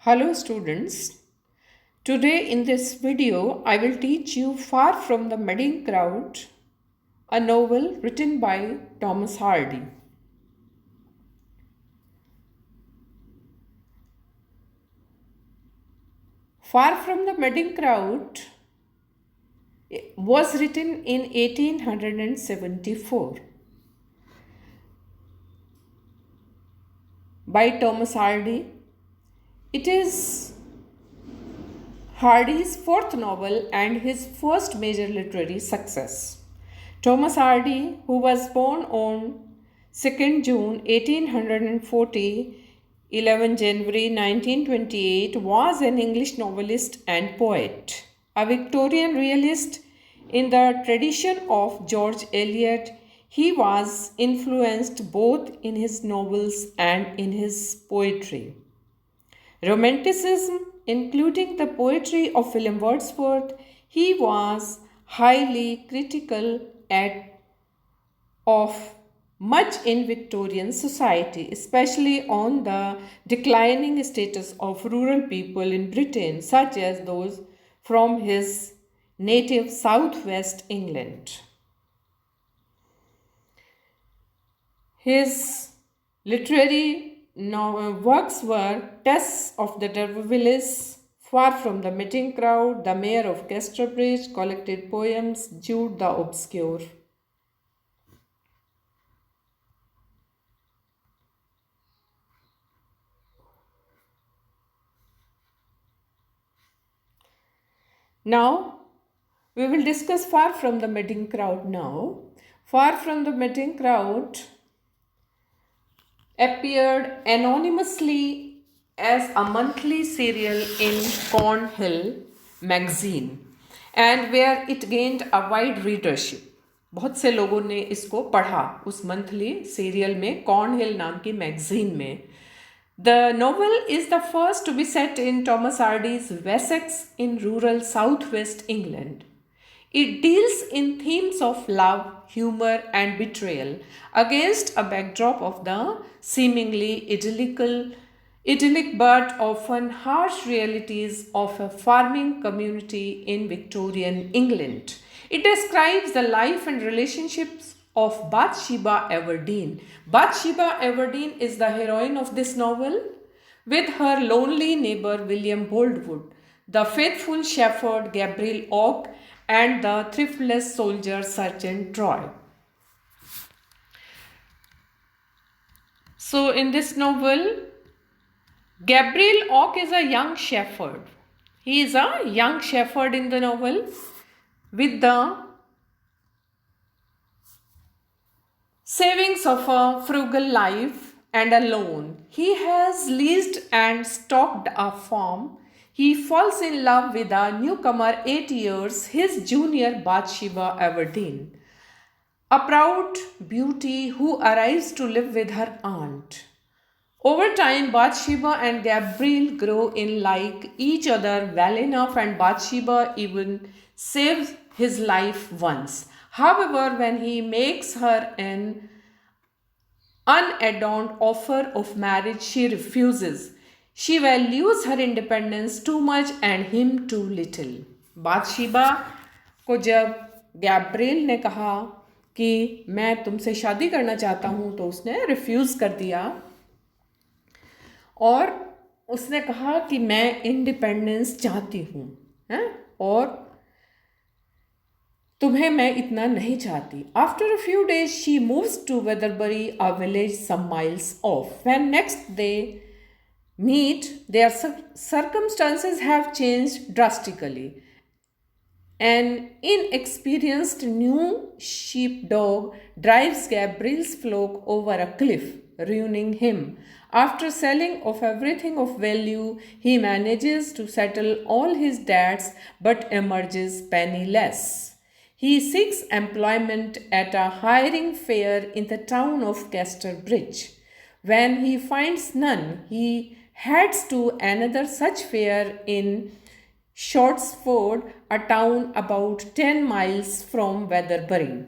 Hello students. Today in this video I will teach you Far from the Madding Crowd, a novel written by Thomas Hardy. Far from the Madding Crowd was written in 1874 by Thomas Hardy. It is Hardy's fourth novel and his first major literary success. Thomas Hardy, who was born on 2nd June 1840, 11 January 1928, was an English novelist and poet. A Victorian realist in the tradition of George Eliot, he was influenced both in his novels and in his poetry. Romanticism, including the poetry of William Wordsworth, he was highly critical of much in Victorian society, especially on the declining status of rural people in Britain, such as those from his native southwest England. His literary works were Tess of the D'Urbervilles, Far from the Madding Crowd, The Mayor of Casterbridge, Collected Poems, Jude the Obscure. Now, we will discuss Far from the Madding Crowd now. Far from the Madding Crowd appeared anonymously as a monthly serial in Cornhill magazine and where it gained a wide readership. बहुत से लोगों ने इसको पढ़ा उस monthly serial में कॉर्नहिल नाम की मैगजीन में. The novel is the first to be set in Thomas Hardy's Wessex in rural southwest England. It deals in themes of love, humor, and betrayal against a backdrop of the seemingly idyllic but often harsh realities of a farming community in Victorian England. It describes the life and relationships of Bathsheba Everdeen. Bathsheba Everdeen is the heroine of this novel, with her lonely neighbor William Boldwood, the faithful shepherd Gabriel Oak, and the thriftless soldier Sergeant Troy. So in this novel, Gabriel Oak is a young shepherd. He is a young shepherd in the novel with the savings of a frugal life and a loan. He has leased and stocked a farm. He falls in love with a newcomer 8 years, his junior Bathsheba Everdeen, a proud beauty who arrives to live with her aunt. Over time, Bathsheba and Gabriel grow in like each other well enough, and Bathsheba even saves his life once. However, when he makes her an unadorned offer of marriage, she refuses. She values her independence too much and him too little. बादशीबा को जब Gabriel ने कहा कि मैं तुमसे शादी करना चाहता हूँ तो उसने रिफ्यूज़ कर दिया और उसने कहा कि मैं इंडिपेंडेंस चाहती हूँ हैं और तुम्हें मैं इतना नहीं चाहती. After a few days she moves to Weatherbury, a village some miles off. When next they meet, their circumstances have changed drastically. An inexperienced new sheepdog drives Gabriel's flock over a cliff, ruining him. After selling off everything of value, he manages to settle all his debts but emerges penniless. He seeks employment at a hiring fair in the town of Casterbridge. When he finds none, he heads to another such fair in Shortsford, a town about 10 miles from Weatherbury.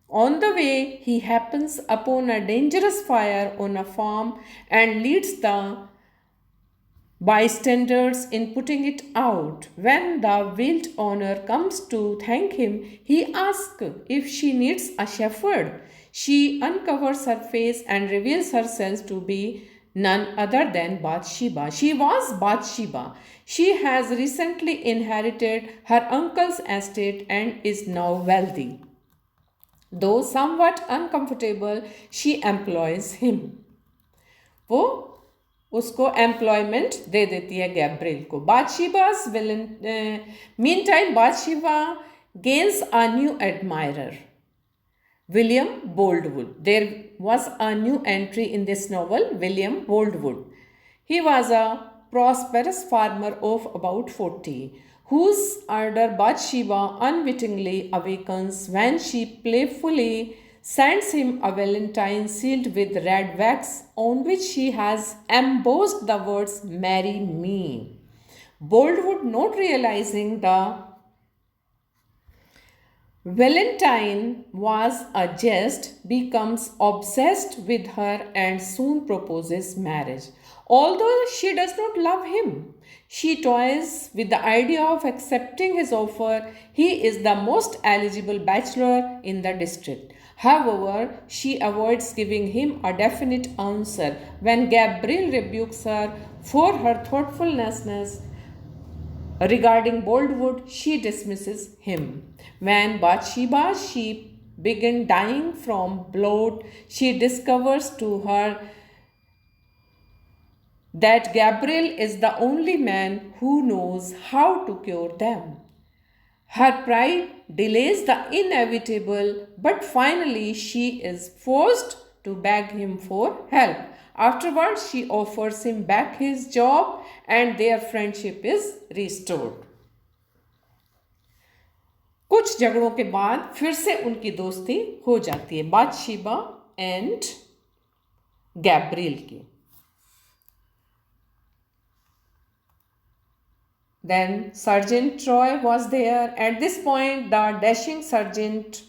On the way, he happens upon a dangerous fire on a farm and leads the bystanders in putting it out. When the wild owner comes to thank him, he asks if she needs a shepherd. She uncovers her face and reveals herself to be none other than Bathsheba. She was Bathsheba. She has recently inherited her uncle's estate and is now wealthy. Though somewhat uncomfortable, she employs him. वो उसको employment दे देती है Gabriel को. बादशीबा's villain, meantime, Bathsheba gains a new admirer, William Boldwood. There was a new entry in this novel, William Boldwood. He was a prosperous farmer of about 40, whose ardor Bathsheba unwittingly awakens when she playfully sends him a valentine sealed with red wax on which she has embossed the words "Marry me." Boldwood, not realizing the Valentine was a jest, becomes obsessed with her and soon proposes marriage. Although she does not love him, she toys with the idea of accepting his offer. He is the most eligible bachelor in the district. However, she avoids giving him a definite answer. When Gabriel rebukes her for her thoughtfulness regarding Boldwood, she dismisses him. When Bathsheba's sheep begin dying from bloat, she discovers to her that Gabriel is the only man who knows how to cure them. Her pride delays the inevitable, but finally she is forced to beg him for help. Afterwards, she offers him back his job and their friendship is restored. कुछ झगड़ों के बाद फिर से उनकी दोस्ती हो जाती है बाथशेबा एंड गैब्रियल की. Then Sergeant Troy was there. At this point, the dashing Sergeant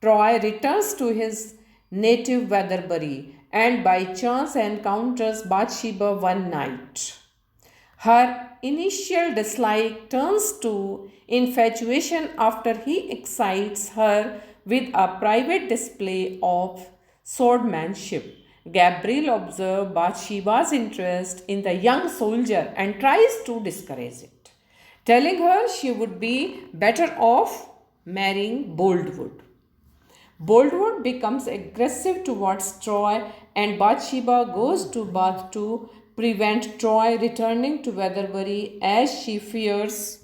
Troy returns to his native Weatherbury and by chance encounters Bathsheba one night. Her initial dislike turns to infatuation after he excites her with a private display of swordmanship. Gabriel observes Bathsheba's interest in the young soldier and tries to discourage it, telling her she would be better off marrying Boldwood. Boldwood becomes aggressive towards Troy and Bathsheba goes to Bath to prevent Troy returning to Weatherbury as she fears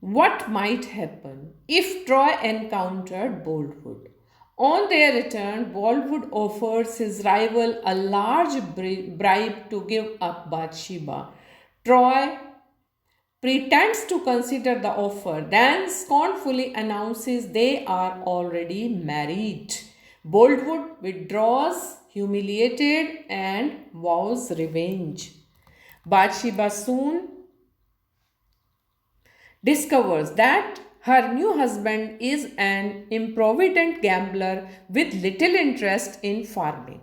what might happen if Troy encountered Boldwood. On their return, Boldwood offers his rival a large bribe to give up Bathsheba. Troy pretends to consider the offer, then scornfully announces they are already married. Boldwood withdraws, humiliated, and vows revenge. Bathsheba soon discovers that her new husband is an improvident gambler with little interest in farming.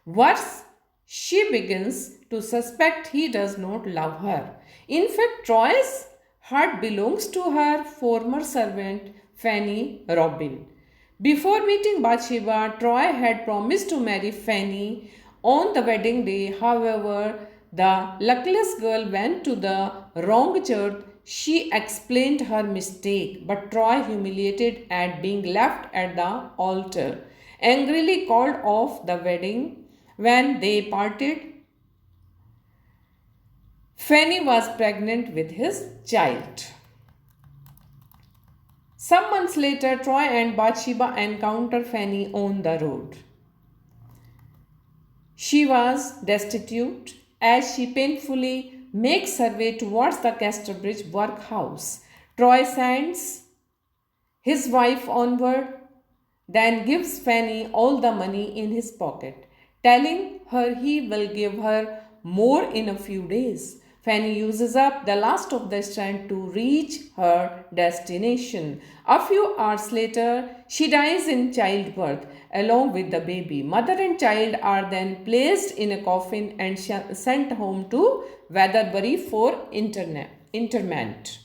Worse, she begins to suspect he does not love her. In fact, Troy's heart belongs to her former servant Fanny Robin. Before meeting Bathsheba, Troy had promised to marry Fanny on the wedding day. However, the luckless girl went to the wrong church. She explained her mistake, but Troy, humiliated at being left at the altar, angrily called off the wedding. When they parted, Fanny was pregnant with his child. Some months later, Troy and Bathsheba encounter Fanny on the road. She was destitute as she painfully makes her way towards the Casterbridge workhouse. Troy sends his wife onward, then gives Fanny all the money in his pocket, telling her he will give her more in a few days. Fanny uses up the last of the strength to reach her destination. A few hours later, she dies in childbirth along with the baby. Mother and child are then placed in a coffin and sent home to Weatherbury for interment.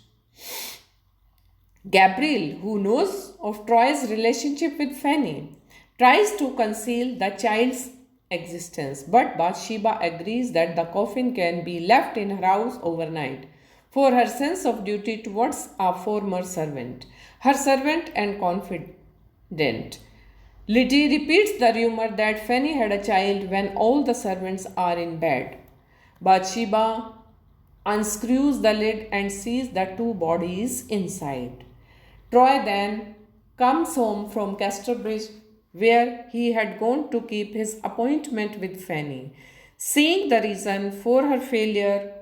Gabriel, who knows of Troy's relationship with Fanny, tries to conceal the child's existence, but Bathsheba agrees that the coffin can be left in her house overnight for her sense of duty towards a former servant, her servant and confidant. Liddy repeats the rumor that Fanny had a child when all the servants are in bed. Bathsheba unscrews the lid and sees the two bodies inside. Troy then comes home from Casterbridge, where he had gone to keep his appointment with Fanny. Seeing the reason for her failure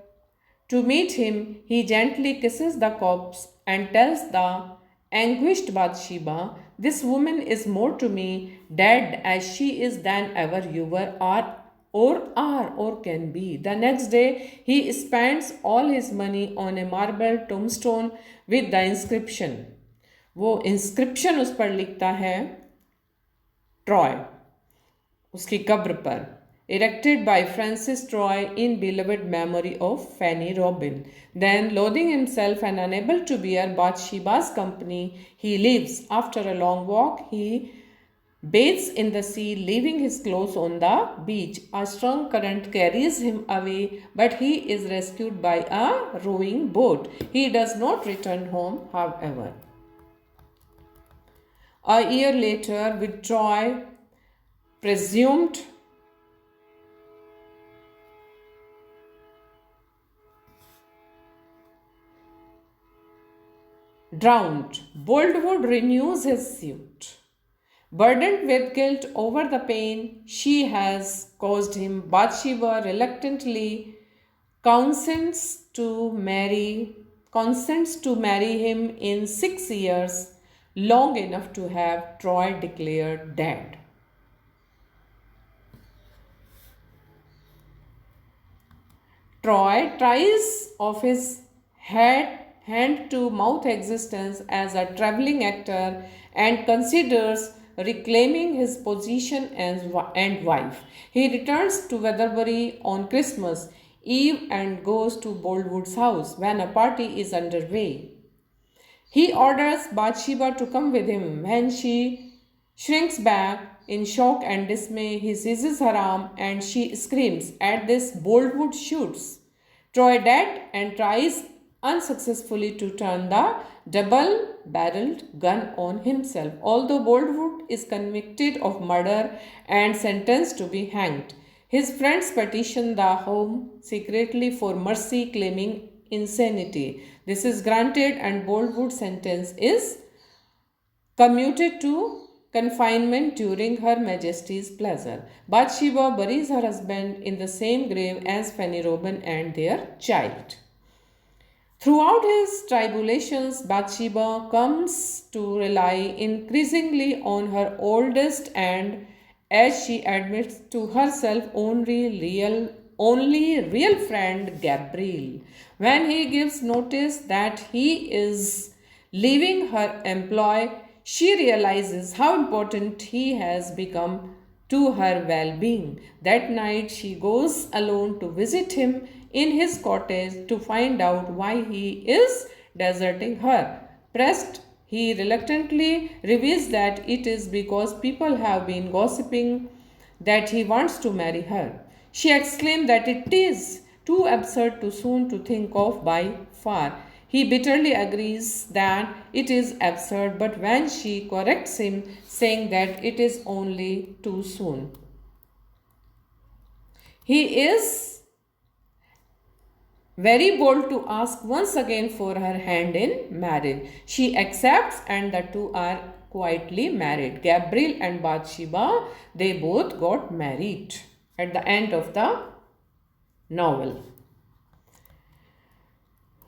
to meet him, he gently kisses the corpse and tells the anguished Bathsheba, "This woman is more to me dead as she is than ever you were or can be." The next day, he spends all his money on a marble tombstone with the inscription. वो inscription उस पर लिखता है Troy उसकी कब्र पर, erected by Francis Troy in beloved memory of Fanny Robin. Then, loathing himself and unable to bear Bathsheba's company, he leaves. After a long walk, he bathes in the sea, leaving his clothes on the beach. A strong current carries him away, but he is rescued by a rowing boat. He does not return home, however. A year later, with Troy presumed drowned, Boldwood renews his suit. Burdened with guilt over the pain she has caused him, Bathsheba reluctantly consents to marry him in 6 years, long enough to have Troy declared dead. Troy tries of his hand-to-mouth existence as a traveling actor and considers reclaiming his position and wife. He returns to Weatherbury on Christmas Eve and goes to Boldwood's house when a party is underway. He orders Bathsheba to come with him. When she shrinks back in shock and dismay, he seizes her arm and she screams. At this, Boldwood shoots Troy dead and tries unsuccessfully to turn the double-barreled gun on himself. Although Boldwood is convicted of murder and sentenced to be hanged, his friends petition the home secretly for mercy, claiming insanity. This is granted and Boldwood's sentence is commuted to confinement during Her Majesty's pleasure. Bathsheba buries her husband in the same grave as Fanny Robin and their child. Throughout his tribulations, Bathsheba comes to rely increasingly on her oldest and, as she admits to herself, only real friend Gabriel. When he gives notice that he is leaving her employ, she realizes how important he has become to her well-being. That night she goes alone to visit him in his cottage to find out why he is deserting her. Pressed, he reluctantly reveals that it is because people have been gossiping that he wants to marry her. She exclaimed that it is too absurd too soon to think of by far. He bitterly agrees that it is absurd, but when she corrects him, saying that it is only too soon, he is very bold to ask once again for her hand in marriage. She accepts and the two are quietly married. Gabriel and Bathsheba, they both got married at the end of the novel.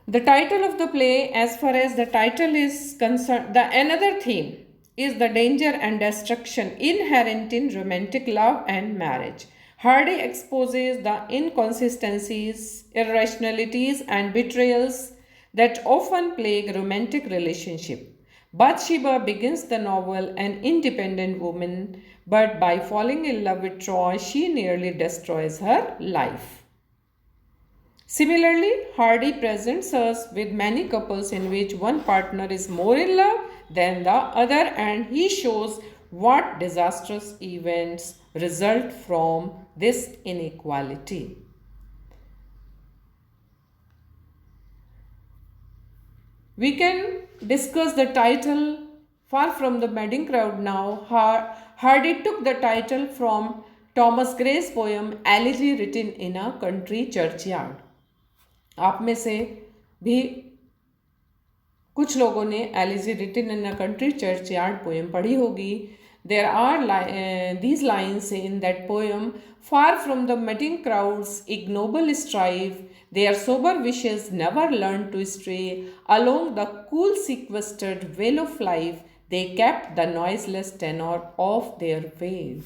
The title of the play, as far as the title is concerned, another theme is the danger and destruction inherent in romantic love and marriage. Hardy exposes the inconsistencies, irrationalities, and betrayals that often plague romantic relationship. Bathsheba begins the novel an independent woman, but by falling in love with Troy, she nearly destroys her life. Similarly, Hardy presents us with many couples in which one partner is more in love than the other, and he shows what disastrous events result from this inequality. We can discuss the title Far from the Madding Crowd now. Hardy took the title from Thomas Gray's poem Elegy written in a country churchyard. आप में से भी कुछ लोगों ने elegy written in a country churchyard poem पढ़ी होगी. There are these lines in that poem: far from the madding crowd's ignoble strife, their sober wishes never learned to stray along the cool sequestered vale of life. They kept the noiseless tenor of their way.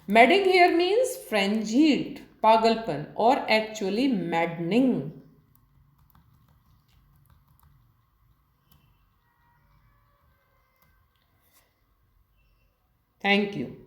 Madding here means frenzied, pagalpan, or actually maddening. Thank you.